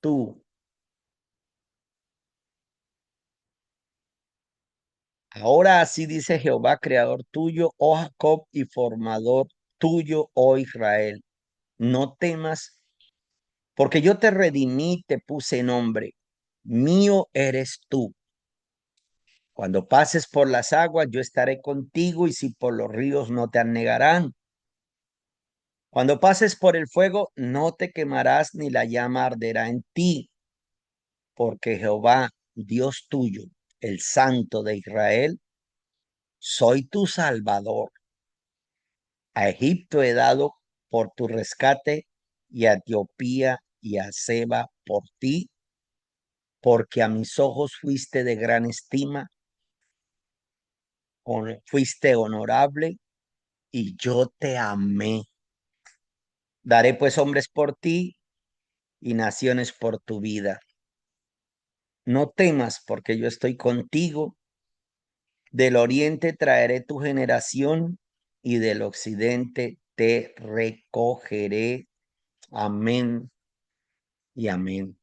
tú. Ahora así dice Jehová, creador tuyo, oh Jacob, y formador tuyo, oh Israel. No temas, porque yo te redimí, te puse nombre. Mío eres tú. Cuando pases por las aguas, yo estaré contigo, y si por los ríos no te anegarán. Cuando pases por el fuego, no te quemarás, ni la llama arderá en ti, porque Jehová, Dios tuyo, el Santo de Israel, soy tu Salvador. A Egipto he dado por tu rescate, y a Etiopía y a Seba por ti, porque a mis ojos fuiste de gran estima, fuiste honorable, y yo te amé. Daré pues hombres por ti y naciones por tu vida. No temas, porque yo estoy contigo. Del oriente traeré tu generación, y del occidente te recogeré. Amén y amén.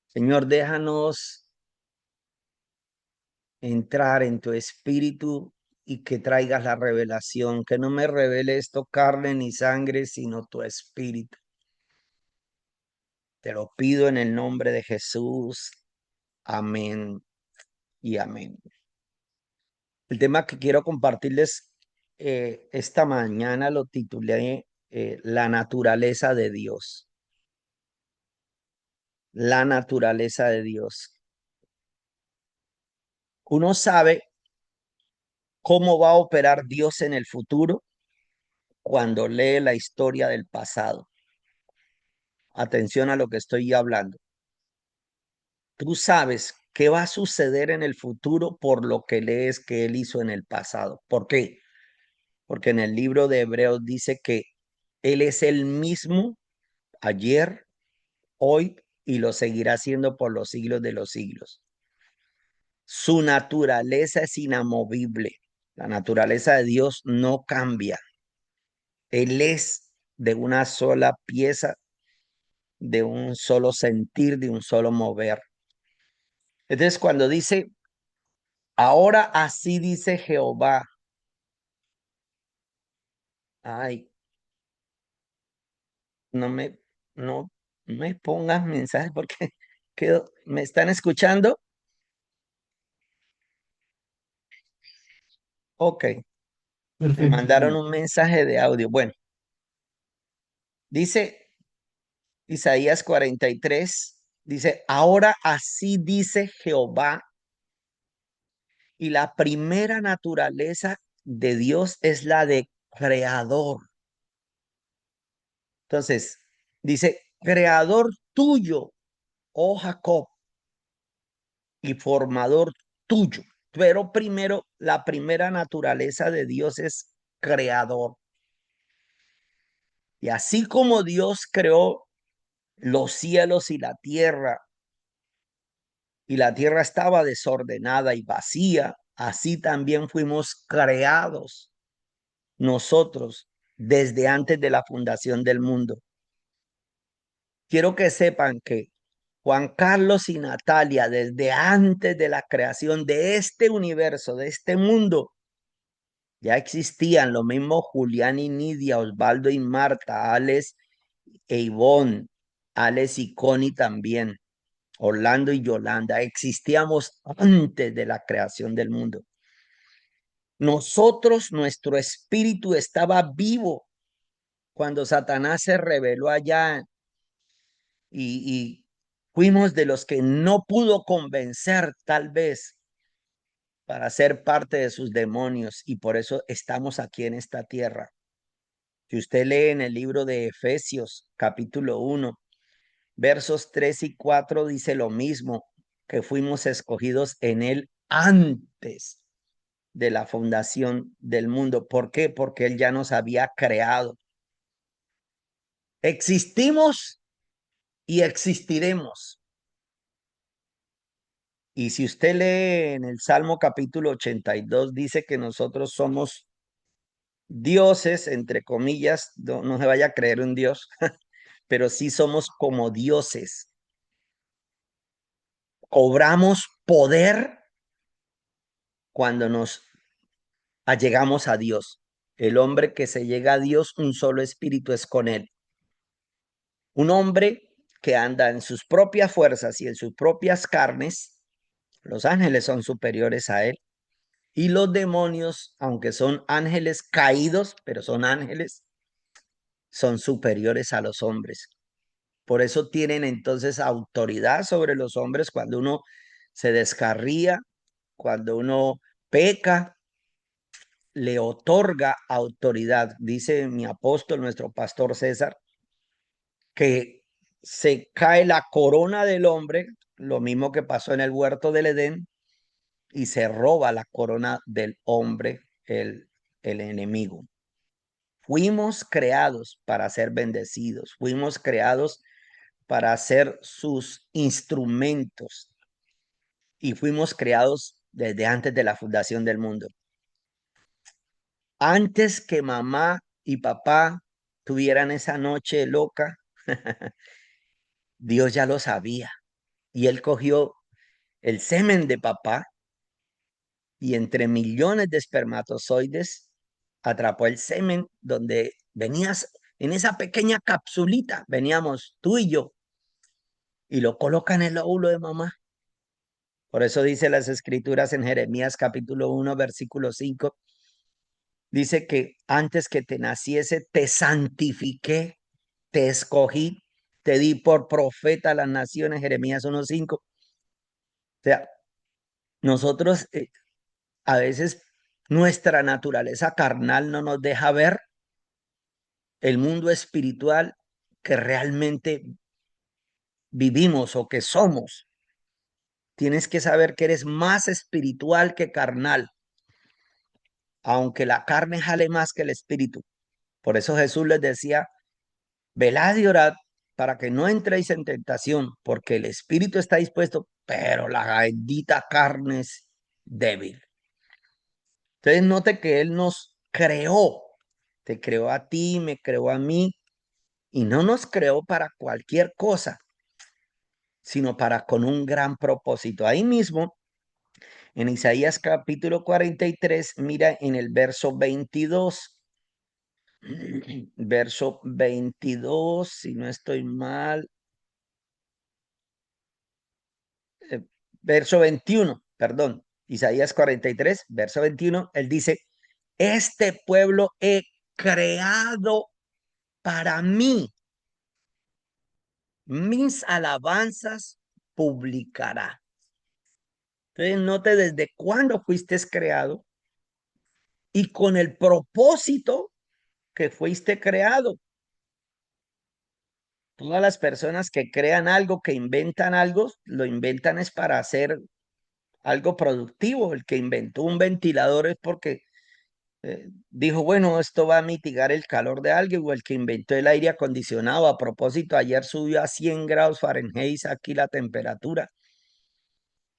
Señor, déjanos entrar en tu espíritu y que traigas la revelación, que no me revele esto carne ni sangre, sino tu espíritu. Te lo pido en el nombre de Jesús. Amén y amén. El tema que quiero compartirles esta mañana lo titulé La naturaleza de Dios. La naturaleza de Dios. Uno sabe cómo va a operar Dios en el futuro cuando lee la historia del pasado. Atención a lo que estoy hablando. Tú sabes qué va a suceder en el futuro por lo que lees que Él hizo en el pasado. ¿Por qué? Porque en el libro de Hebreos dice que Él es el mismo ayer, hoy y lo seguirá siendo por los siglos de los siglos. Su naturaleza es inamovible. La naturaleza de Dios no cambia. Él es de una sola pieza, de un solo sentir, de un solo mover. Entonces, cuando dice, ahora así dice Jehová, ay, no me, no me pongas mensajes porque ¿me están escuchando? Ok, me Perfecto, mandaron sí. un mensaje de audio. Bueno, dice Isaías 43, dice, ahora así dice Jehová, y la primera naturaleza de Dios es la de creador. Entonces, dice, creador tuyo, oh Jacob, y formador tuyo. Pero primero, la primera naturaleza de Dios es creador. Y así como Dios creó los cielos y la tierra estaba desordenada y vacía, así también fuimos creados nosotros desde antes de la fundación del mundo. Quiero que sepan que Juan Carlos y Natalia, desde antes de la creación de este universo, de este mundo, ya existían. Lo mismo Julián y Nidia, Osvaldo y Marta, Alex e Ivonne, Alex y Connie también, Orlando y Yolanda. Existíamos antes de la creación del mundo. Nosotros, nuestro espíritu estaba vivo cuando Satanás se rebeló allá y fuimos de los que no pudo convencer tal vez para ser parte de sus demonios, y por eso estamos aquí en esta tierra. Si usted lee en el libro de Efesios capítulo 1, versos 3 y 4, dice lo mismo, que fuimos escogidos en él antes de la fundación del mundo. ¿Por qué? Porque él ya nos había creado. Existimos y existiremos. Y si usted lee en el Salmo capítulo 82, dice que nosotros somos dioses, entre comillas, no, no se vaya a creer un dios, pero sí somos como dioses. Cobramos poder cuando nos allegamos a Dios. El hombre que se llega a Dios, un solo espíritu es con él. Un hombre que anda en sus propias fuerzas y en sus propias carnes, los ángeles son superiores a él. Y los demonios, aunque son ángeles caídos, pero son ángeles, son superiores a los hombres. Por eso tienen entonces autoridad sobre los hombres cuando uno se descarría, cuando uno peca, le otorga autoridad. Dice mi apóstol, nuestro pastor César, que se cae la corona del hombre, lo mismo que pasó en el huerto del Edén, y se roba la corona del hombre, el enemigo. Fuimos creados para ser bendecidos, fuimos creados para ser sus instrumentos y fuimos creados desde antes de la fundación del mundo. Antes que mamá y papá tuvieran esa noche loca, Dios ya lo sabía y él cogió el semen de papá y entre millones de espermatozoides atrapó el semen donde venías en esa pequeña capsulita, veníamos tú y yo, y lo coloca en el óvulo de mamá. Por eso dice las escrituras en Jeremías capítulo 1, versículo 5, dice que antes que te naciese te santifiqué, te escogí, te di por profeta a las naciones, Jeremías 1:5. O sea, nosotros a veces nuestra naturaleza carnal no nos deja ver el mundo espiritual que realmente vivimos o que somos. Tienes que saber que eres más espiritual que carnal, aunque la carne jale más que el espíritu. Por eso Jesús les decía, velad y orad para que no entréis en tentación, porque el espíritu está dispuesto, pero la bendita carne es débil. Entonces note que Él nos creó, te creó a ti, me creó a mí, y no nos creó para cualquier cosa, sino para con un gran propósito. Ahí mismo, en Isaías capítulo 43, mira en el verso 22. Verso 22, si no estoy mal, eh, verso 21, perdón, Isaías 43, verso 21, él dice, este pueblo he creado para mí, mis alabanzas publicará. Entonces, note desde cuándo fuiste creado y con el propósito que fuiste creado. Todas las personas que crean algo, que inventan algo, lo inventan es para hacer algo productivo. El que inventó un ventilador es porque dijo, bueno, esto va a mitigar el calor de alguien, o el que inventó el aire acondicionado. A propósito, ayer subió a 100 grados Fahrenheit aquí la temperatura.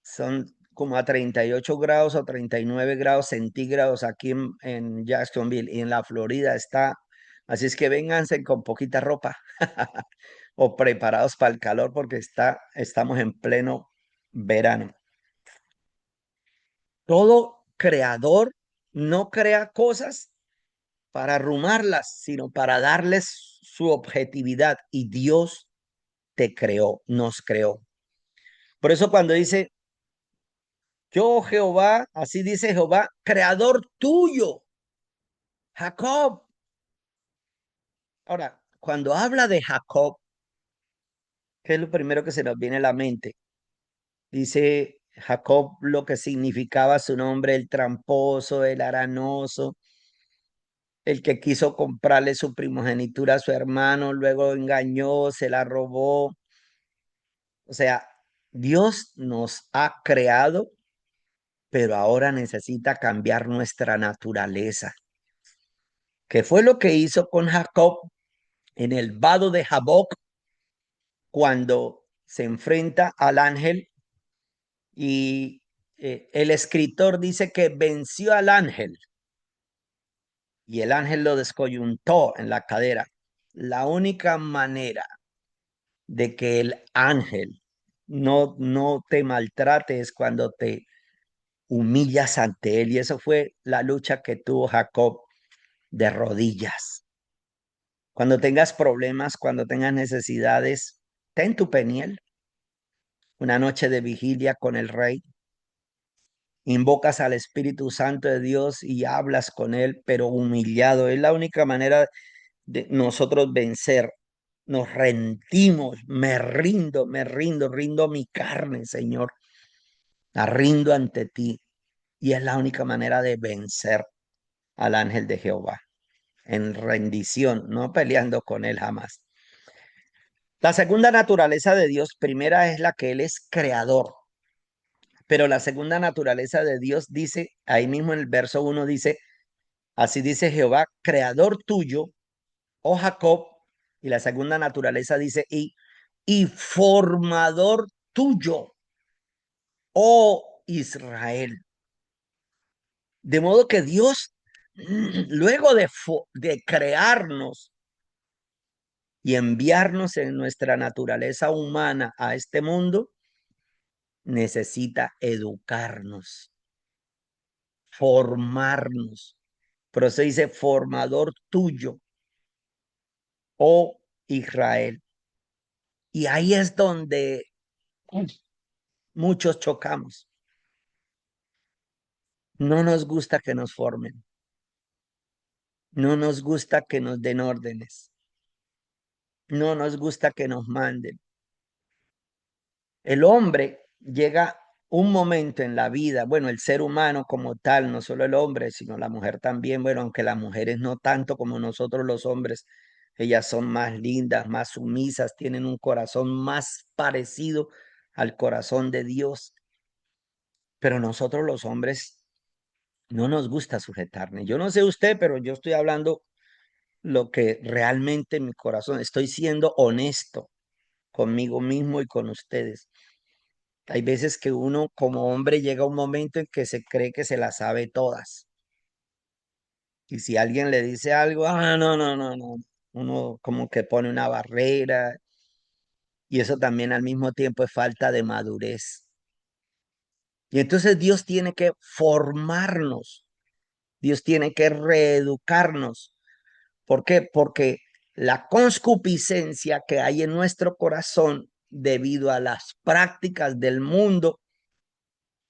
Son como a 38 grados o 39 grados centígrados aquí en Jacksonville y en la Florida está. Así es que vénganse con poquita ropa o preparados para el calor porque estamos en pleno verano. Todo creador no crea cosas para arrumarlas, sino para darles su objetividad. Y Dios te creó, nos creó. Por eso cuando dice, yo Jehová, así dice Jehová, creador tuyo, Jacob. Ahora, cuando habla de Jacob, ¿qué es lo primero que se nos viene a la mente? Dice Jacob lo que significaba su nombre, el tramposo, el aranoso, el que quiso comprarle su primogenitura a su hermano, luego engañó, se la robó. O sea, Dios nos ha creado, pero ahora necesita cambiar nuestra naturaleza. ¿Qué fue lo que hizo con Jacob en el vado de Jaboc cuando se enfrenta al ángel? Y el escritor dice que venció al ángel y el ángel lo descoyuntó en la cadera. La única manera de que el ángel no te maltrate es cuando te humillas ante él. Y eso fue la lucha que tuvo Jacob de rodillas. Cuando tengas problemas, cuando tengas necesidades, ten tu peniel, una noche de vigilia con el rey, invocas al Espíritu Santo de Dios y hablas con él, pero humillado. Es la única manera de nosotros vencer. Nos rendimos, rindo mi carne, Señor, la rindo ante ti. Y es la única manera de vencer al ángel de Jehová, en rendición, no peleando con él jamás. La segunda naturaleza de Dios, primera es la que él es creador, pero la segunda naturaleza de Dios dice, ahí mismo en el verso 1 dice, así dice Jehová, creador tuyo, oh Jacob, y la segunda naturaleza dice, y formador tuyo, oh Israel. De modo que Dios, luego de crearnos y enviarnos en nuestra naturaleza humana a este mundo, necesita educarnos, formarnos. Pero se dice formador tuyo, oh Israel. Y ahí es donde muchos chocamos. No nos gusta que nos formen. No nos gusta que nos den órdenes. No nos gusta que nos manden. El hombre llega un momento en la vida, bueno, el ser humano como tal, no solo el hombre, sino la mujer también, bueno, aunque las mujeres no tanto como nosotros los hombres, ellas son más lindas, más sumisas, tienen un corazón más parecido al corazón de Dios, pero nosotros los hombres no nos gusta sujetarnos. Yo no sé usted, pero yo estoy hablando lo que realmente mi corazón, estoy siendo honesto conmigo mismo y con ustedes. Hay veces que uno como hombre llega a un momento en que se cree que se las sabe todas. Y si alguien le dice algo, no. Uno como que pone una barrera y eso también al mismo tiempo es falta de madurez. Y entonces Dios tiene que formarnos, Dios tiene que reeducarnos. ¿Por qué? Porque la concupiscencia que hay en nuestro corazón debido a las prácticas del mundo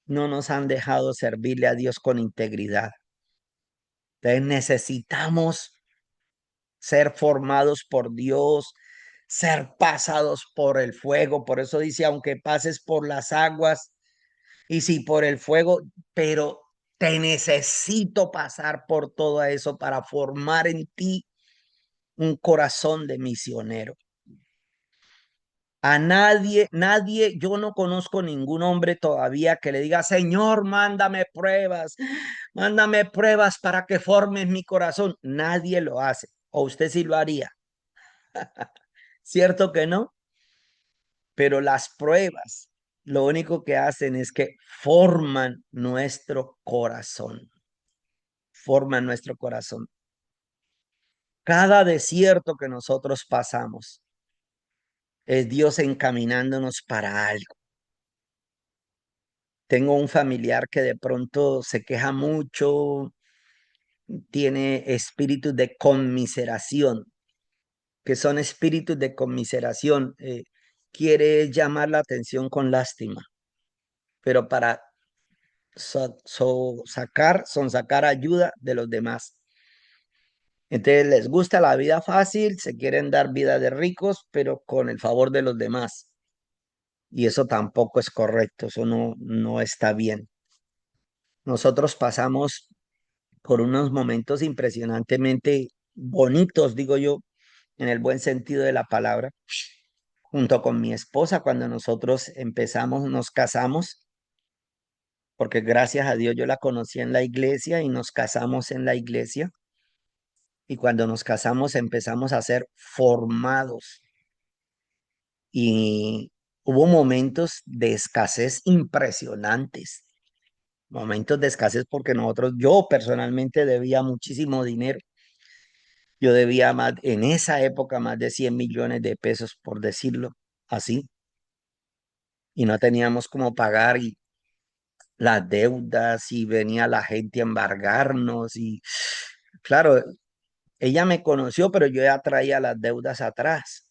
no nos han dejado servirle a Dios con integridad. Entonces necesitamos ser formados por Dios, ser pasados por el fuego. Por eso dice, aunque pases por las aguas y si por el fuego, pero te necesito pasar por todo eso para formar en ti un corazón de misionero. A nadie, yo no conozco ningún hombre todavía que le diga, Señor, mándame pruebas para que formes mi corazón. Nadie lo hace. O usted sí lo haría. ¿Cierto que no? Pero las pruebas lo único que hacen es que forman nuestro corazón. Forman nuestro corazón. Cada desierto que nosotros pasamos es Dios encaminándonos para algo. Tengo un familiar que de pronto se queja mucho, tiene espíritus de conmiseración, que son espíritus de conmiseración. Quiere llamar la atención con lástima, pero para sacar ayuda de los demás. Entonces les gusta la vida fácil, se quieren dar vida de ricos, pero con el favor de los demás. Y eso tampoco es correcto, eso no está bien. Nosotros pasamos por unos momentos impresionantemente bonitos, digo yo, en el buen sentido de la palabra, junto con mi esposa cuando nosotros nos casamos, porque gracias a Dios yo la conocí en la iglesia y nos casamos en la iglesia. Y cuando nos casamos empezamos a ser formados y hubo momentos de escasez impresionantes, momentos de escasez porque yo personalmente debía muchísimo dinero. Yo debía más, en esa época, más de 100 millones de pesos, por decirlo. así, y no teníamos cómo pagar y las deudas y venía la gente a embargarnos y claro, ella me conoció, pero yo ya traía las deudas atrás.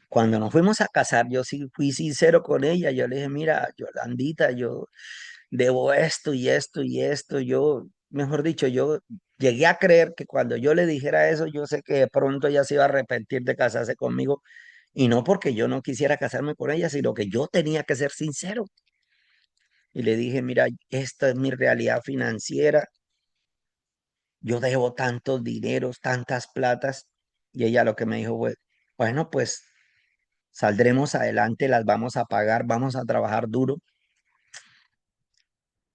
Cuando nos fuimos a casar, yo sí fui sincero con ella. Yo le dije, mira, Yolandita, yo debo esto y esto y esto. Yo, mejor dicho, yo llegué a creer que cuando yo le dijera eso, yo sé que de pronto ella se iba a arrepentir de casarse conmigo. Y no porque yo no quisiera casarme con ella, sino que yo tenía que ser sincero. Y le dije, mira, esta es mi realidad financiera. Yo debo tantos dineros, tantas platas. Y ella lo que me dijo fue, bueno, pues saldremos adelante, las vamos a pagar, vamos a trabajar duro.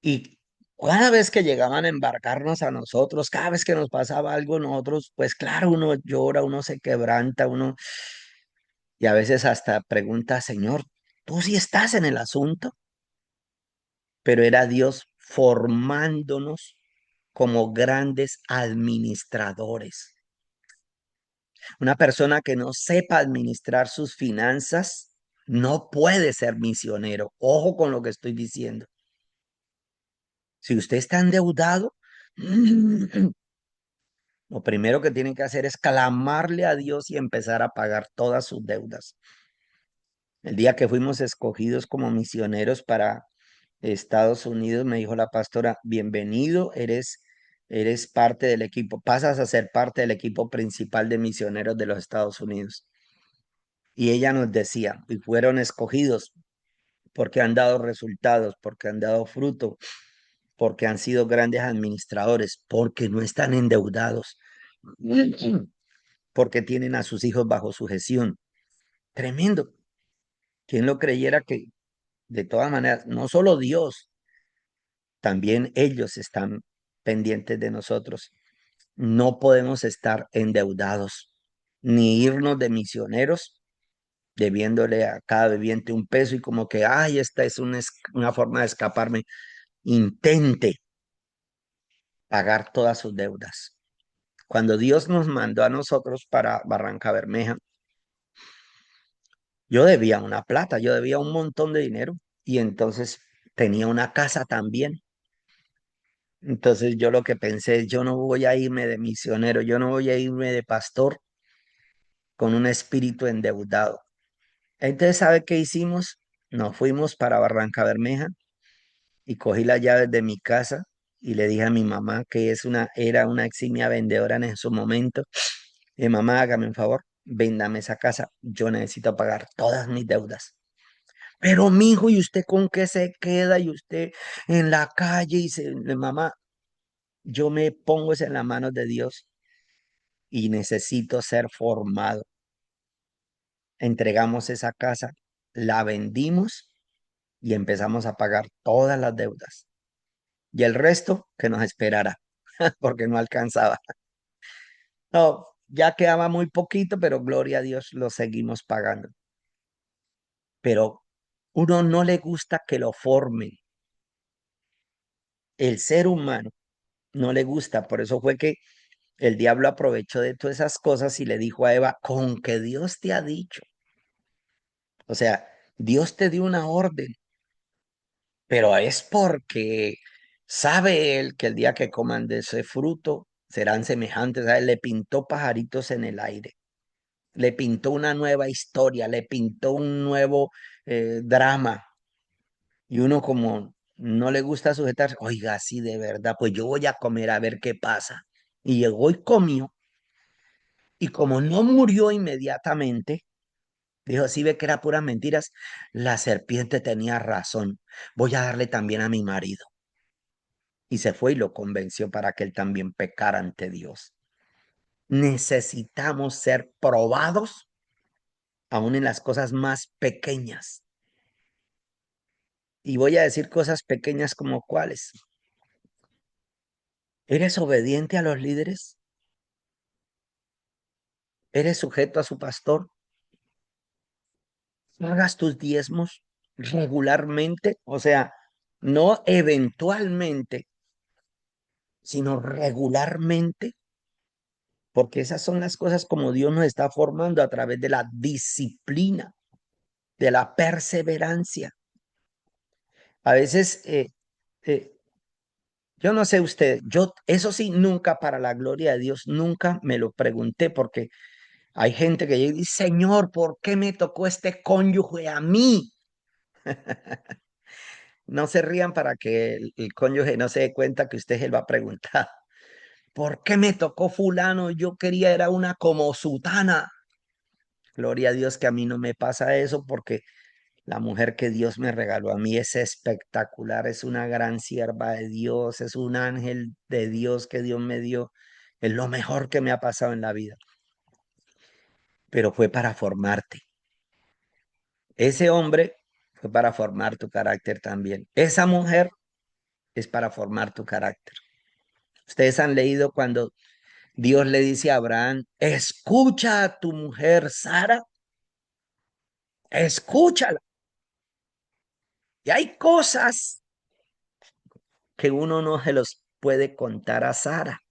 Y cada vez que llegaban a embarcarnos a nosotros, cada vez que nos pasaba algo, nosotros, pues claro, uno llora, uno se quebranta, uno, y a veces hasta pregunta, Señor, ¿tú sí estás en el asunto? Pero era Dios formándonos como grandes administradores. Una persona que no sepa administrar sus finanzas no puede ser misionero. Ojo con lo que estoy diciendo. Si usted está endeudado, lo primero que tiene que hacer es clamarle a Dios y empezar a pagar todas sus deudas. El día que fuimos escogidos como misioneros para Estados Unidos, me dijo la pastora, bienvenido, eres parte del equipo, pasas a ser parte del equipo principal de misioneros de los Estados Unidos. Y ella nos decía, y fueron escogidos porque han dado resultados, porque han dado fruto, porque han sido grandes administradores, porque no están endeudados, porque tienen a sus hijos bajo sujeción. Tremendo. ¿Quién lo creyera que de todas maneras, no solo Dios, también ellos están pendientes de nosotros? No podemos estar endeudados, ni irnos de misioneros debiéndole a cada viviente un peso y como que, ay, esta es una forma de escaparme. Intente pagar todas sus deudas. Cuando Dios nos mandó a nosotros para Barranca Bermeja, yo debía una plata, yo debía un montón de dinero y entonces tenía una casa también. Entonces yo lo que pensé es, yo no voy a irme de misionero, yo no voy a irme de pastor con un espíritu endeudado. Entonces, ¿sabe qué hicimos? Nos fuimos para Barranca Bermeja y cogí las llaves de mi casa y le dije a mi mamá, que era una eximia vendedora en su momento, mamá, hágame un favor, véndame esa casa, yo necesito pagar todas mis deudas. Pero mijo, ¿y usted con qué se queda? Y usted en la calle y mamá, yo me pongo en las manos de Dios y necesito ser formado. Entregamos esa casa, la vendimos y empezamos a pagar todas las deudas. Y el resto que nos esperara, porque no alcanzaba. No, ya quedaba muy poquito, pero gloria a Dios lo seguimos pagando. Pero uno no le gusta que lo formen. El ser humano no le gusta. Por eso fue que el diablo aprovechó de todas esas cosas y le dijo a Eva, con que Dios te ha dicho. O sea, Dios te dio una orden, pero es porque sabe él que el día que coman de ese fruto serán semejantes a él. Le pintó pajaritos en el aire, le pintó una nueva historia, le pintó un nuevo drama. Y uno como no le gusta sujetarse, oiga, sí, de verdad, pues yo voy a comer a ver qué pasa. Y llegó y comió, y como no murió inmediatamente, dijo, sí ve que era puras mentiras, la serpiente tenía razón, voy a darle también a mi marido. Y se fue y lo convenció para que él también pecara ante Dios. Necesitamos ser probados aún en las cosas más pequeñas. Y voy a decir cosas pequeñas como cuáles. ¿Eres obediente a los líderes? ¿Eres sujeto a su pastor? ¿Pagas tus diezmos regularmente? O sea, no eventualmente, sino regularmente. porque esas son las cosas como Dios nos está formando a través de la disciplina, de la perseverancia. A veces, eh, yo no sé usted, yo eso sí, nunca para la gloria de Dios, nunca me lo pregunté porque hay gente que dice, Señor, ¿por qué me tocó este cónyuge a mí? No se rían para que el cónyuge no se dé cuenta que usted se lo ha preguntado. ¿Por qué me tocó fulano? Yo quería era una como sutana. Gloria a Dios que a mí no me pasa eso porque la mujer que Dios me regaló a mí es espectacular, es una gran sierva de Dios, es un ángel de Dios que Dios me dio. Es lo mejor que me ha pasado en la vida, pero fue para formarte. Ese hombre fue para formar tu carácter también. Esa mujer es para formar tu carácter. Ustedes han leído cuando Dios le dice a Abraham, escucha a tu mujer Sara, escúchala. Y hay cosas que uno no se los puede contar a Sara.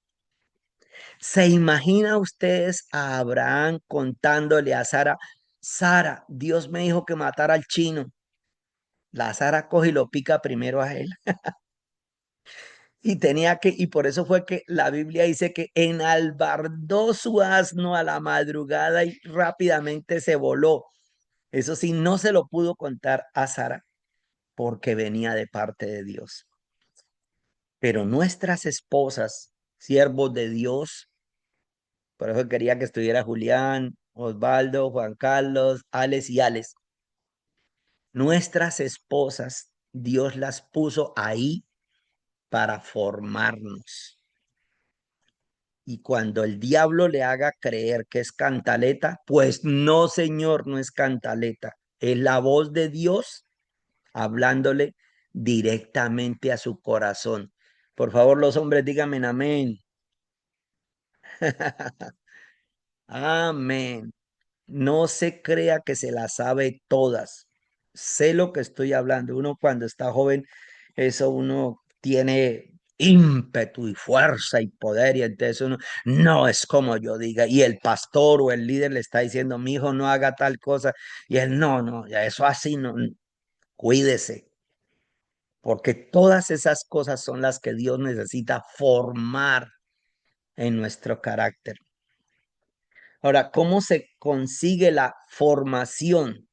¿Se imagina ustedes a Abraham contándole a Sara, Sara, Dios me dijo que matara al chino? La Sara coge y lo pica primero a él. Y tenía que, y por eso fue que la Biblia dice que enalbardó su asno a la madrugada y rápidamente se voló. Eso sí, no se lo pudo contar a Sara porque venía de parte de Dios. Pero nuestras esposas, siervos de Dios, por eso quería que estuviera Julián, Osvaldo, Juan Carlos, Alex y Alex. Nuestras esposas, Dios las puso ahí para formarnos. Y cuando el diablo le haga creer que es cantaleta, pues no, señor, no es cantaleta. Es la voz de Dios hablándole directamente a su corazón. Por favor, los hombres, díganme amén. Amén. No se crea que se las sabe todas. Sé lo que estoy hablando. Uno cuando está joven, eso uno tiene ímpetu y fuerza y poder y entonces uno no es como yo diga y el pastor o el líder le está diciendo mi hijo no haga tal cosa y él no, ya eso así no, cuídese porque todas esas cosas son las que Dios necesita formar en nuestro carácter. Ahora, ¿cómo se consigue la formación?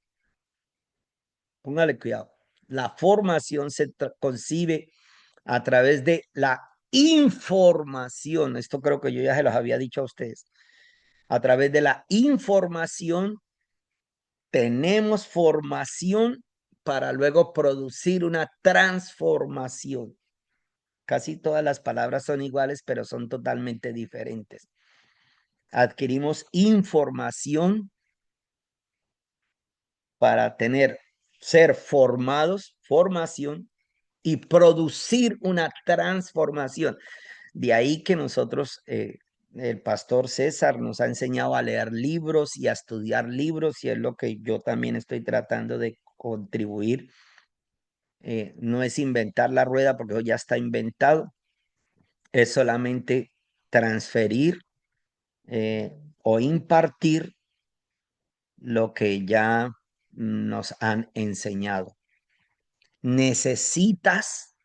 Póngale cuidado. La formación se concibe a través de la información. Esto creo que yo ya se los había dicho a ustedes. A través de la información tenemos formación para luego producir una transformación. Casi todas las palabras son iguales, pero son totalmente diferentes. Adquirimos información para ser formados, formación y producir una transformación. De ahí que nosotros, el pastor César nos ha enseñado a leer libros y a estudiar libros y es lo que yo también estoy tratando de contribuir. No es inventar la rueda porque ya está inventado, es solamente transferir o impartir lo que ya nos han enseñado. Necesitas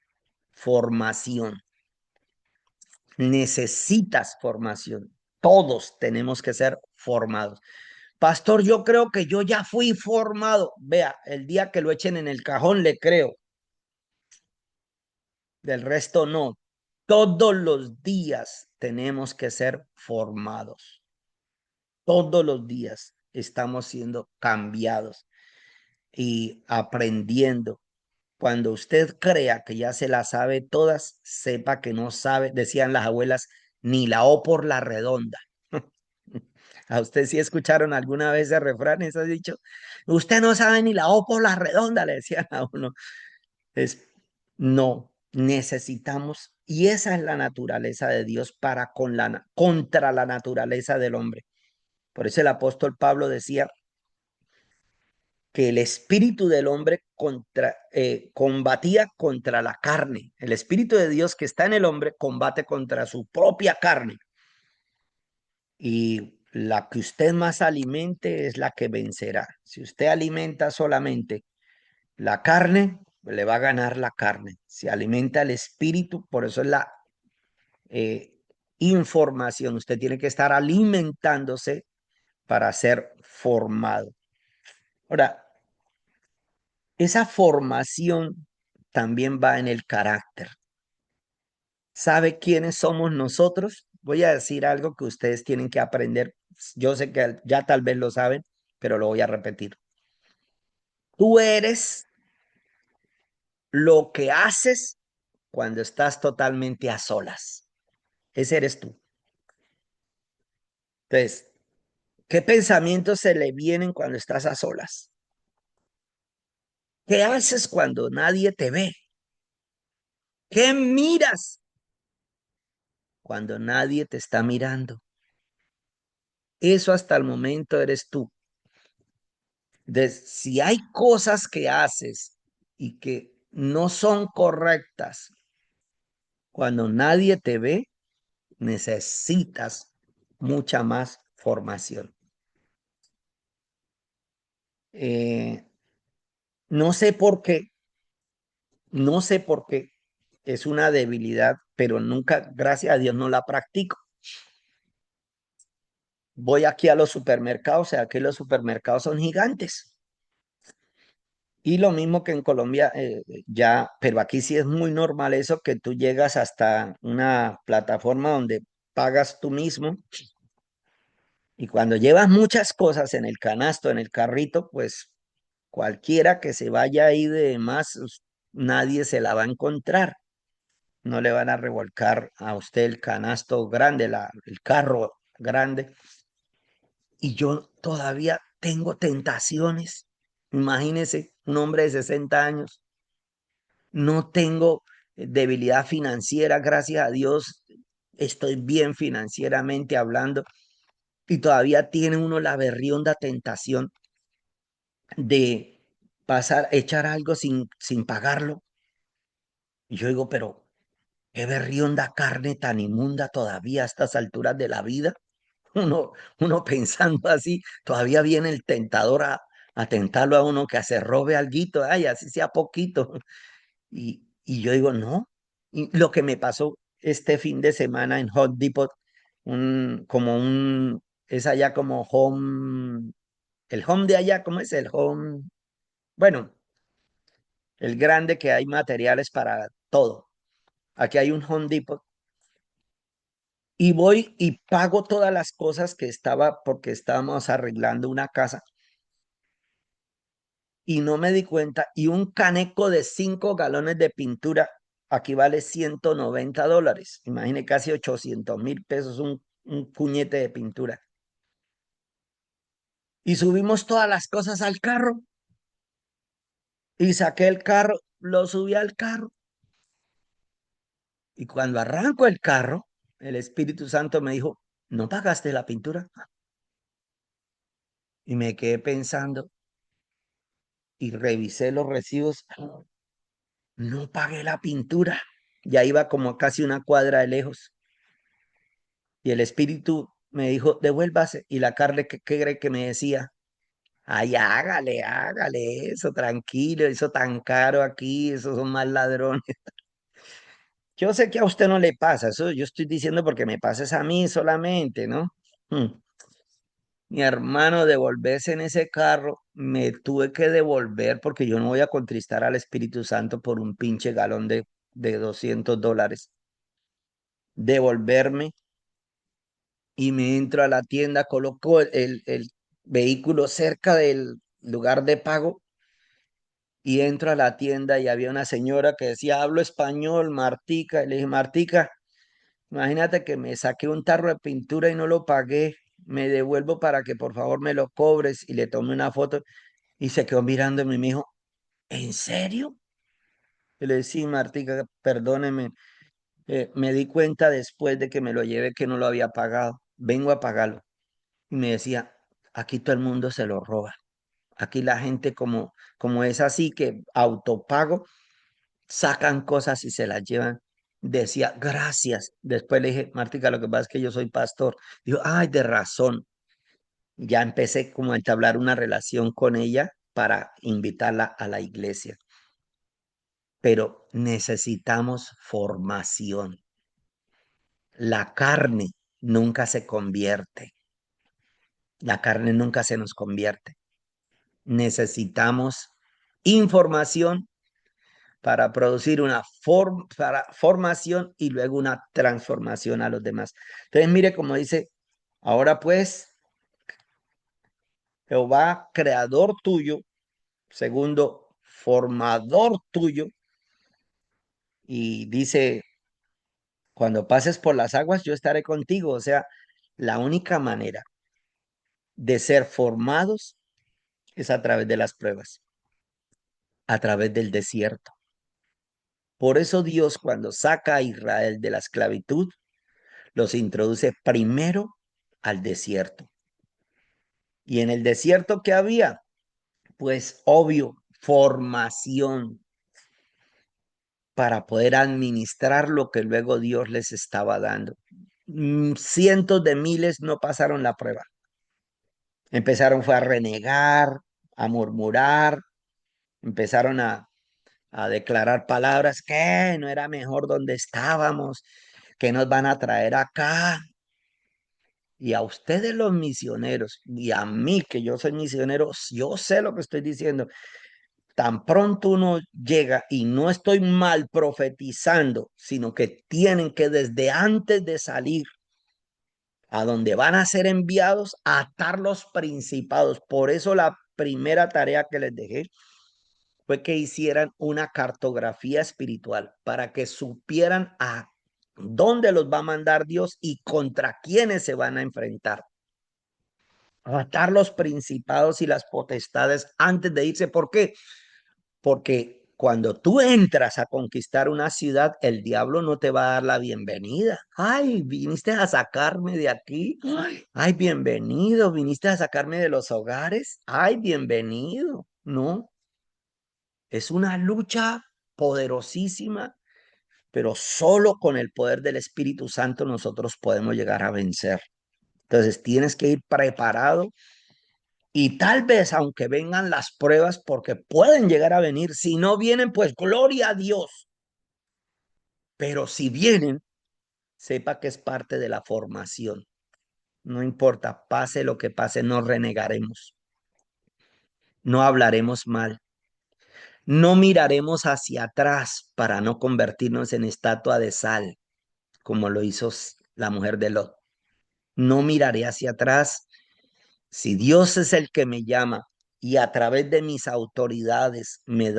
formación. Necesitas formación. Todos tenemos que ser formados. Pastor, yo creo que yo ya fui formado. Vea, el día que lo echen en el cajón le creo. Del resto no. Todos los días tenemos que ser formados. Todos los días estamos siendo cambiados y aprendiendo. Cuando usted crea que ya se las sabe todas, sepa que no sabe, decían las abuelas, ni la O por la redonda. ¿A usted sí escucharon alguna vez ese refrán? ¿Eso ha dicho? Usted no sabe ni la O por la redonda, le decían a uno. Es, no, necesitamos, y esa es la naturaleza de Dios para contra la naturaleza del hombre. Por eso el apóstol Pablo decía, que el espíritu del hombre combatía contra la carne. El espíritu de Dios que está en el hombre combate contra su propia carne. y la que usted más alimente es la que vencerá. Si usted alimenta solamente la carne, le va a ganar la carne. Si alimenta el espíritu, por eso es la eh, información. Usted tiene que estar alimentándose para ser formado. Ahora, esa formación también va en el carácter. ¿Sabe quiénes somos nosotros? Voy a decir algo que ustedes tienen que aprender. Yo sé que ya tal vez lo saben, pero lo voy a repetir. Tú eres lo que haces cuando estás totalmente a solas. Ese eres tú. Entonces, ¿qué pensamientos se le vienen cuando estás a solas? ¿Qué haces cuando nadie te ve? ¿Qué miras cuando nadie te está mirando? Eso hasta el momento eres tú. Si hay cosas que haces y que no son correctas cuando nadie te ve, necesitas mucha más formación. Eh, no sé por qué, no sé por qué es una debilidad, pero nunca, gracias a Dios, no la practico. Voy aquí a los supermercados, o sea, que los supermercados son gigantes. Y lo mismo que en Colombia, ya, pero aquí sí es muy normal eso, que tú llegas hasta una plataforma donde pagas tú mismo y cuando llevas muchas cosas en el canasto, en el carrito, pues cualquiera que se vaya ahí de más, nadie se la va a encontrar. No le van a revolcar a usted el canasto grande, el carro grande. Y yo todavía tengo tentaciones. Imagínese, un hombre de 60 años. No tengo debilidad financiera, gracias a Dios, estoy bien financieramente hablando y todavía tiene uno la berrionda tentación de echar algo sin pagarlo. Y yo digo, pero qué berrionda carne tan inmunda todavía a estas alturas de la vida. Uno pensando así, todavía viene el tentador a tentarlo a uno que se robe alguito, ay, así sea poquito. Y yo digo, no. Y lo que me pasó este fin de semana en Home Depot, es allá como home, el home de allá, ¿cómo es el home? Bueno, el grande que hay materiales para todo. Aquí hay un Home Depot y voy y pago todas las cosas que estaba porque estábamos arreglando una casa y no me di cuenta y un caneco de 5 galones de pintura aquí vale $190. Imagine casi 800.000 pesos un puñete de pintura. Y subimos todas las cosas al carro y saqué el carro, lo subí al carro y cuando arranco el carro, el Espíritu Santo me dijo, ¿no pagaste la pintura? Y me quedé pensando y revisé los recibos, no pagué la pintura. Ya iba como a casi una cuadra de lejos. Y el espíritu me dijo, devuélvase. Y la carne, ¿qué cree que me decía? Ay, hágale eso, tranquilo, eso tan caro aquí, esos son más ladrones. Yo sé que a usted no le pasa, eso yo estoy diciendo porque me pasa es a mí solamente, ¿no? Hmm. Mi hermano, devolverse en ese carro, me tuve que devolver porque yo no voy a contristar al Espíritu Santo por un pinche galón de $200. Devolverme y me entro a la tienda, coloco el vehículo cerca del lugar de pago y entro a la tienda y había una señora que decía, hablo español, Martica. Y le dije, Martica, imagínate que me saqué un tarro de pintura y no lo pagué. Me devuelvo para que por favor me lo cobres. Y le tomé una foto y se quedó mirándome y me dijo, ¿en serio? Y le dije, sí, Martica, perdóneme. Me di cuenta después de que me lo llevé que no lo había pagado. Vengo a pagarlo. Y me decía, aquí todo el mundo se lo roba. Aquí la gente como es así que autopago, sacan cosas y se las llevan. decía, gracias. Después le dije, Martica, lo que pasa es que yo soy pastor. Dijo, ay, de razón. Ya empecé como a entablar una relación con ella para invitarla a la iglesia. Pero necesitamos formación. La carne nunca se convierte. La carne nunca se nos convierte. Necesitamos información para producir una formación y luego una transformación a los demás. Entonces, mire como dice, ahora pues, Jehová, creador tuyo, segundo, formador tuyo, y dice, cuando pases por las aguas, yo estaré contigo. O sea, la única manera de ser formados es a través de las pruebas, a través del desierto. Por eso Dios, cuando saca a Israel de la esclavitud, los introduce primero al desierto. Y en el desierto, ¿qué había? Pues obvio, formación para poder administrar lo que luego Dios les estaba dando. Cientos de miles no pasaron la prueba. Empezaron fue a renegar, a murmurar, empezaron a declarar palabras que no era mejor donde estábamos, que nos van a traer acá. Y a ustedes los misioneros, y a mí que yo soy misionero, yo sé lo que estoy diciendo. Tan pronto uno llega y no estoy mal profetizando, sino que tienen que desde antes de salir a donde van a ser enviados, a atar los principados. Por eso la primera tarea que les dejé fue que hicieran una cartografía espiritual para que supieran a dónde los va a mandar Dios y contra quiénes se van a enfrentar. Atar los principados y las potestades antes de irse. ¿Por qué? Porque cuando tú entras a conquistar una ciudad, el diablo no te va a dar la bienvenida. Ay, viniste a sacarme de aquí. Ay, bienvenido. Viniste a sacarme de los hogares. Ay, bienvenido. No, es una lucha poderosísima, pero solo con el poder del Espíritu Santo nosotros podemos llegar a vencer. Entonces tienes que ir preparado y tal vez aunque vengan las pruebas, porque pueden llegar a venir, si no vienen, pues gloria a Dios. Pero si vienen, sepa que es parte de la formación. No importa, pase lo que pase, no renegaremos, no hablaremos mal, no miraremos hacia atrás para no convertirnos en estatua de sal, como lo hizo la mujer de Lot. No miraré hacia atrás. Si Dios es el que me llama y a través de mis autoridades me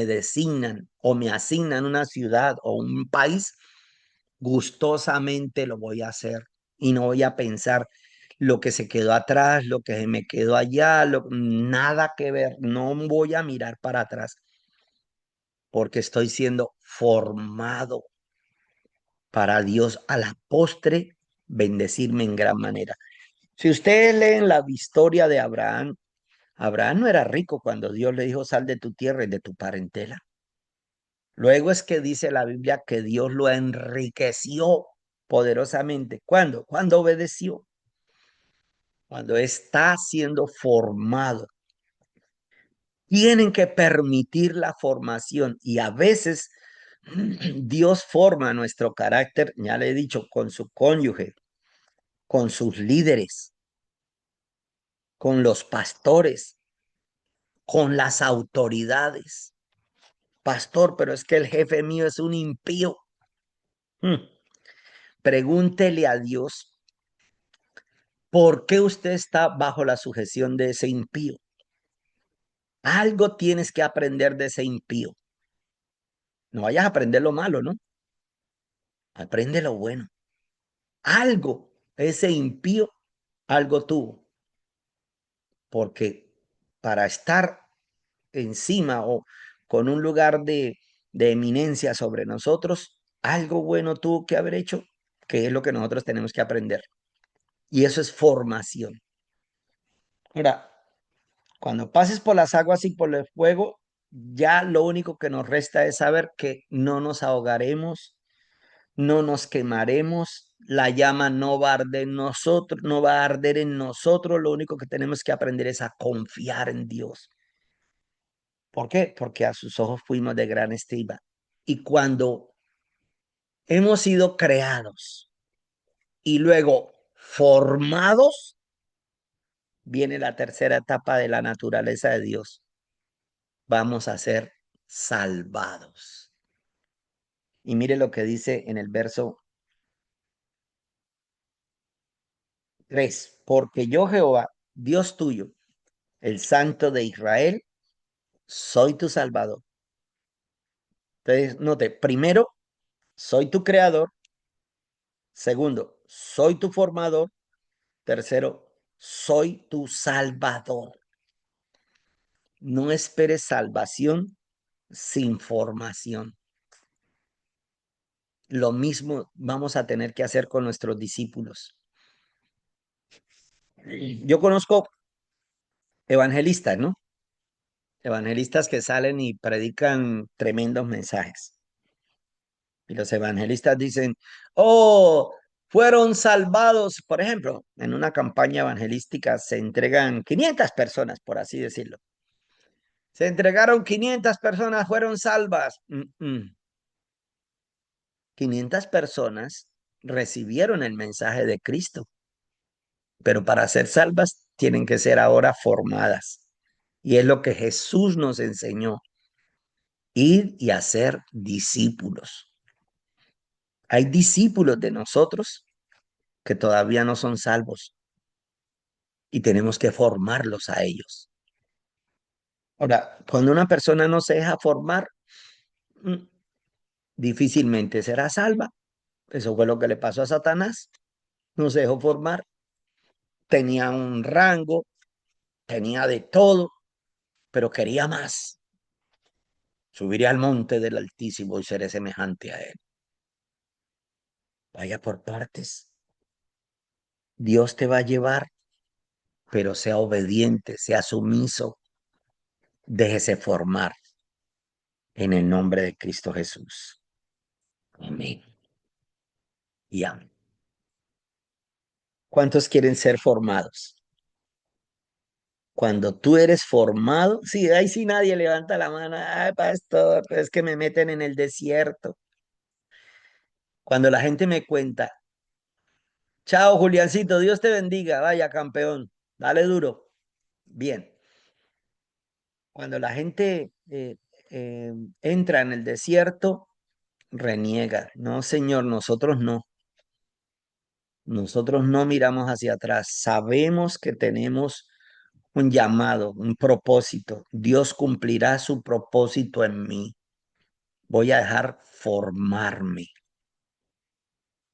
designan o me asignan una ciudad o un país, gustosamente lo voy a hacer y no voy a pensar lo que se quedó atrás, lo que se me quedó allá, nada que ver, no voy a mirar para atrás porque estoy siendo formado para Dios a la postre bendecirme en gran manera. Si ustedes leen la historia de Abraham, Abraham no era rico cuando Dios le dijo, sal de tu tierra y de tu parentela. Luego es que dice la Biblia que Dios lo enriqueció poderosamente. ¿Cuándo? Cuando obedeció, cuando está siendo formado. Tienen que permitir la formación y a veces Dios forma nuestro carácter, ya le he dicho, con su cónyuge, con sus líderes, con los pastores, con las autoridades. Pastor, pero es que el jefe mío es un impío. Pregúntele a Dios por qué usted está bajo la sujeción de ese impío. Algo tienes que aprender de ese impío. No vayas a aprender lo malo, ¿no? Aprende lo bueno. Algo, ese impío, algo tuvo. Porque para estar encima o con un lugar de eminencia sobre nosotros, algo bueno tuvo que haber hecho, que es lo que nosotros tenemos que aprender. Y eso es formación. Mira, cuando pases por las aguas y por el fuego, ya lo único que nos resta es saber que no nos ahogaremos, no nos quemaremos, la llama no va a arder en nosotros, no va a arder en nosotros, lo único que tenemos que aprender es a confiar en Dios. ¿Por qué? Porque a sus ojos fuimos de gran estima. Y cuando hemos sido creados y luego formados, viene la tercera etapa de la naturaleza de Dios. Vamos a ser salvados. Y mire lo que dice en el verso 3, porque yo Jehová, Dios tuyo, el Santo de Israel, soy tu Salvador. Entonces, note, primero, soy tu creador. Segundo, soy tu formador. Tercero, soy tu Salvador. No esperes salvación sin formación. Lo mismo vamos a tener que hacer con nuestros discípulos. Yo conozco evangelistas, ¿no? Evangelistas que salen y predican tremendos mensajes. Y los evangelistas dicen, oh, fueron salvados. Por ejemplo, en una campaña evangelística se entregan 500 personas, por así decirlo. Se entregaron 500 personas, fueron salvas. 500 personas recibieron el mensaje de Cristo, pero para ser salvas tienen que ser ahora formadas. Y es lo que Jesús nos enseñó, ir y hacer discípulos. Hay discípulos de nosotros que todavía no son salvos y tenemos que formarlos a ellos. Ahora, cuando una persona no se deja formar, mm, difícilmente será salva. Eso fue lo que le pasó a Satanás. No se dejó formar. Tenía un rango, tenía de todo, pero quería más. Subiré al monte del Altísimo y seré semejante a él. Vaya por partes. Dios te va a llevar, pero sea obediente, sea sumiso. Déjese formar en el nombre de Cristo Jesús. Amén. Y amén. ¿Cuántos quieren ser formados? Cuando tú eres formado, sí, ahí sí nadie levanta la mano, ay, pastor, es que me meten en el desierto. Cuando la gente me cuenta, chao, Juliancito, Dios te bendiga, vaya campeón, dale duro. Bien, cuando la gente entra en el desierto, reniega. No, Señor, nosotros no. Nosotros no miramos hacia atrás. Sabemos que tenemos un llamado, un propósito. Dios cumplirá su propósito en mí. Voy a dejar formarme.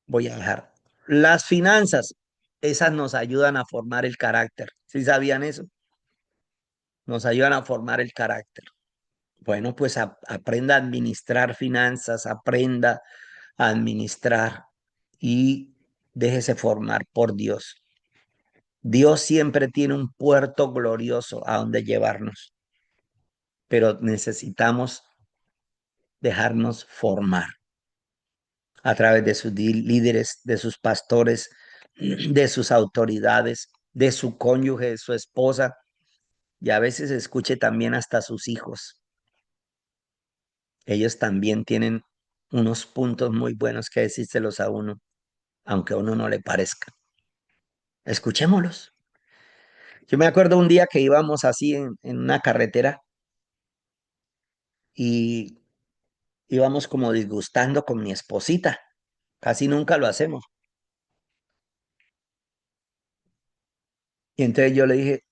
Voy a dejar. Las finanzas, esas nos ayudan a formar el carácter. ¿Sí sabían eso? Nos ayudan a formar el carácter. Bueno, pues aprenda a administrar finanzas, aprenda a administrar y déjese formar por Dios. Dios siempre tiene un puerto glorioso a donde llevarnos, pero necesitamos dejarnos formar a través de sus líderes, de sus pastores, de sus autoridades, de su cónyuge, de su esposa, y a veces escuche también hasta sus hijos. Ellos también tienen unos puntos muy buenos que decírselos a uno, aunque a uno no le parezca. Escuchémoslos. Yo me acuerdo un día que íbamos así en una carretera y íbamos como disgustando con mi esposita. Casi nunca lo hacemos. Y entonces yo le dije,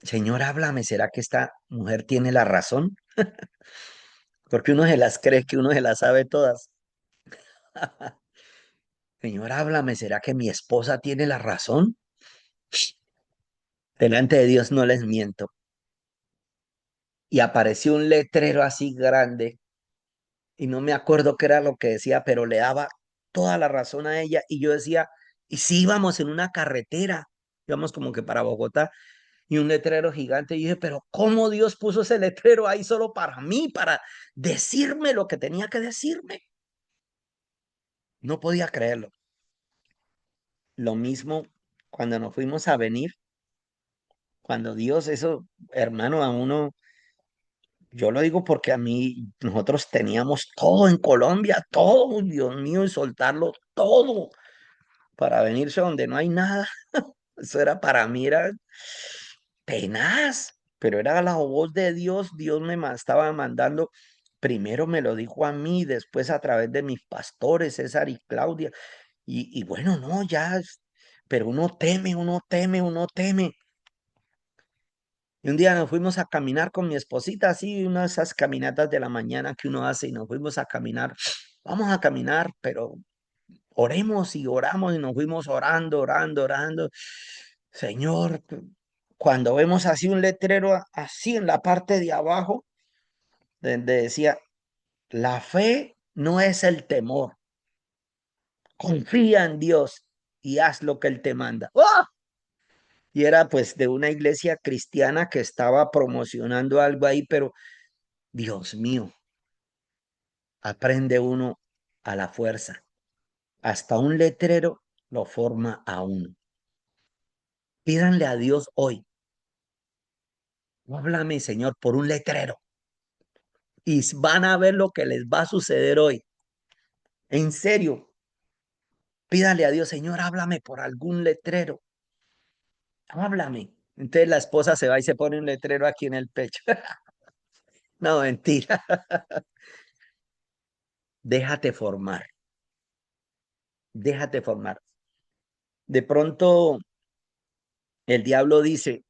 Señor, háblame, ¿será que esta mujer tiene la razón? Porque uno se las cree que uno se las sabe todas. Señor, háblame, ¿será que mi esposa tiene la razón? Delante de Dios no les miento. Y apareció un letrero así grande y no me acuerdo qué era lo que decía, pero le daba toda la razón a ella. Y yo decía, ¿y si íbamos en una carretera? Íbamos como que para Bogotá y un letrero gigante. Y dije, pero ¿cómo Dios puso ese letrero ahí solo para mí, para decirme lo que tenía que decirme? No podía creerlo. Lo mismo cuando nos fuimos a venir, cuando Dios, eso, hermano, a uno, yo lo digo porque a mí, nosotros teníamos todo en Colombia, todo, Dios mío, y soltarlo todo para venirse donde no hay nada. Eso era para mí, era tenaz, pero era la voz de Dios. Dios estaba mandando, primero me lo dijo a mí, después a través de mis pastores, César y Claudia. Y bueno, no, ya, pero uno teme, uno teme, uno teme. Y un día nos fuimos a caminar con mi esposita, así, una de esas caminatas de la mañana que uno hace, y nos fuimos a caminar. Vamos a caminar, pero oremos y oramos y nos fuimos orando, orando, orando. Señor, cuando vemos así un letrero así en la parte de abajo, donde decía, la fe no es el temor, confía en Dios y haz lo que Él te manda. ¡Ah! Y era pues de una iglesia cristiana que estaba promocionando algo ahí, pero Dios mío, aprende uno a la fuerza. Hasta un letrero lo forma a uno. Pídanle a Dios hoy, háblame, Señor, por un letrero. Y van a ver lo que les va a suceder hoy. En serio, pídale a Dios, Señor, háblame por algún letrero. Háblame. Entonces la esposa se va y se pone un letrero aquí en el pecho. No, mentira. Déjate formar. Déjate formar. De pronto el diablo dice,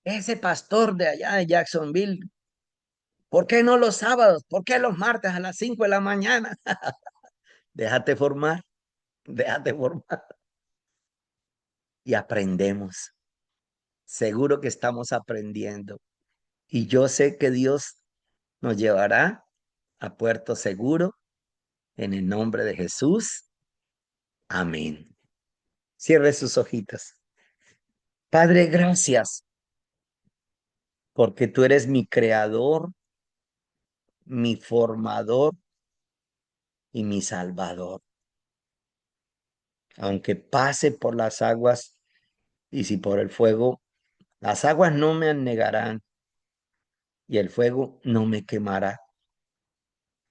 ese pastor de allá de Jacksonville, ¿por qué no los sábados? ¿Por qué los martes a las 5 de la mañana? Déjate formar, déjate formar y aprendemos. Seguro que estamos aprendiendo. Y yo sé que Dios nos llevará a puerto seguro en el nombre de Jesús. Amén. Cierre sus hojitas. Padre, gracias porque tú eres mi creador, mi formador y mi salvador. Aunque pase por las aguas y si por el fuego, las aguas no me anegarán y el fuego no me quemará.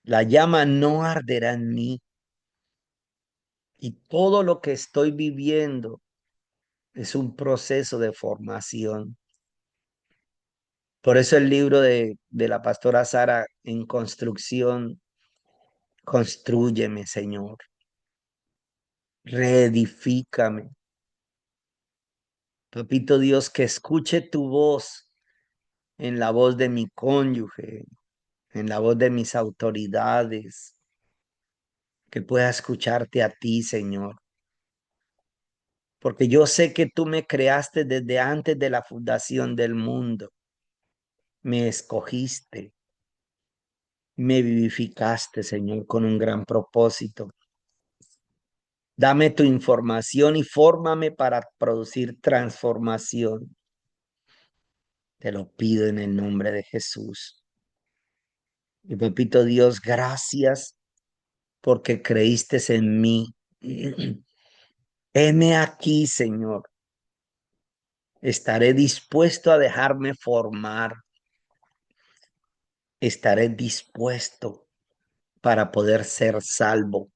La llama no arderá en mí y todo lo que estoy viviendo es un proceso de formación. Por eso el libro de la pastora Sara en construcción, constrúyeme, Señor, reedifícame. Papito Dios, que escuche tu voz en la voz de mi cónyuge, en la voz de mis autoridades, que pueda escucharte a ti, Señor. Porque yo sé que tú me creaste desde antes de la fundación del mundo. Me escogiste, me vivificaste, Señor, con un gran propósito. Dame tu información y fórmame para producir transformación. Te lo pido en el nombre de Jesús. Y papito Dios, gracias porque creíste en mí. Heme aquí, Señor. Estaré dispuesto a dejarme formar. Estaré dispuesto para poder ser salvo.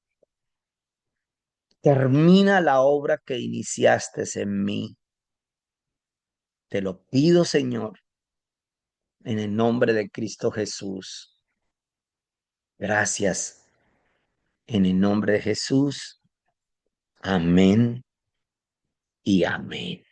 Termina la obra que iniciaste en mí. Te lo pido, Señor, en el nombre de Cristo Jesús. Gracias. En el nombre de Jesús. Amén y amén.